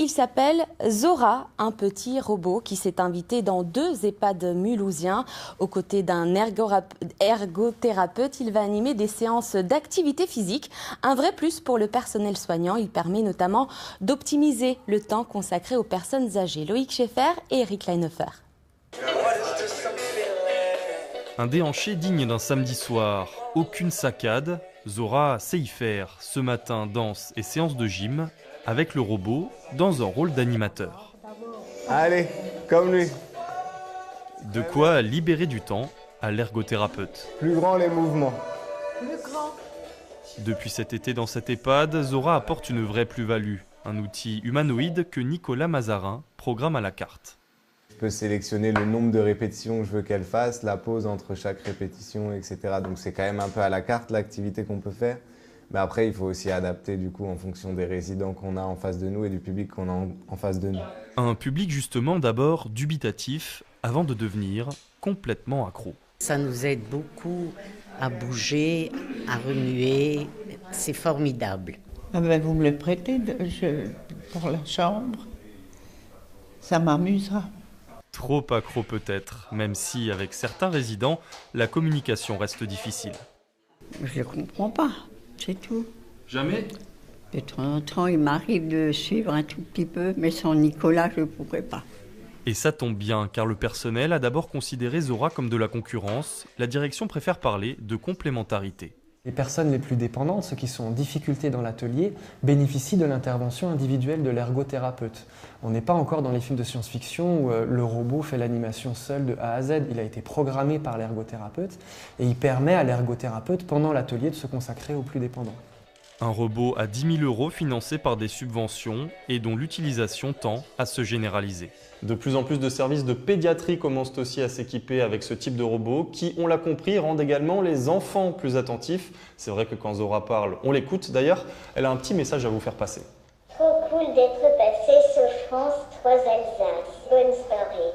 Il s'appelle Zora, un petit robot qui s'est invité dans 2 EHPAD mulhousiens. Aux côtés d'un ergothérapeute, il va animer des séances d'activité physique. Un vrai plus pour le personnel soignant. Il permet notamment d'optimiser le temps consacré aux personnes âgées. Loïc Schaeffer et Eric Leinhofer. Un déhanché digne d'un samedi soir. Aucune saccade. Zora sait y faire. Ce matin, danse et séance de gym avec le robot dans un rôle d'animateur. Allez, comme lui. De quoi libérer du temps à l'ergothérapeute. Plus grand les mouvements. Plus grand. Depuis cet été dans cette EHPAD, Zora apporte une vraie plus-value. Un outil humanoïde que Nicolas Mazarin programme à la carte. Je peux sélectionner le nombre de répétitions que je veux qu'elle fasse, la pause entre chaque répétition, etc. Donc c'est quand même un peu à la carte l'activité qu'on peut faire. Mais après, il faut aussi adapter du coup en fonction des résidents qu'on a en face de nous et du public qu'on a en face de nous. Un public justement d'abord dubitatif avant de devenir complètement accro. Ça nous aide beaucoup à bouger, à remuer. C'est formidable. Ah ben vous me le prêtez pour la chambre. Ça m'amusera. Trop accro peut-être, même si avec certains résidents, la communication reste difficile. Je ne comprends pas, c'est tout. Jamais ? De temps en temps, il m'arrive de suivre un tout petit peu, mais sans Nicolas, je ne pourrais pas. Et ça tombe bien, car le personnel a d'abord considéré Zora comme de la concurrence. La direction préfère parler de complémentarité. Les personnes les plus dépendantes, ceux qui sont en difficulté dans l'atelier, bénéficient de l'intervention individuelle de l'ergothérapeute. On n'est pas encore dans les films de science-fiction où le robot fait l'animation seul de A à Z. Il a été programmé par l'ergothérapeute et il permet à l'ergothérapeute pendant l'atelier de se consacrer aux plus dépendants. Un robot à 10 000 € financé par des subventions et dont l'utilisation tend à se généraliser. De plus en plus de services de pédiatrie commencent aussi à s'équiper avec ce type de robot qui, on l'a compris, rendent également les enfants plus attentifs. C'est vrai que quand Zora parle, on l'écoute. D'ailleurs, elle a un petit message à vous faire passer. Trop cool d'être passé sur France 3 Alsace. Bonne soirée.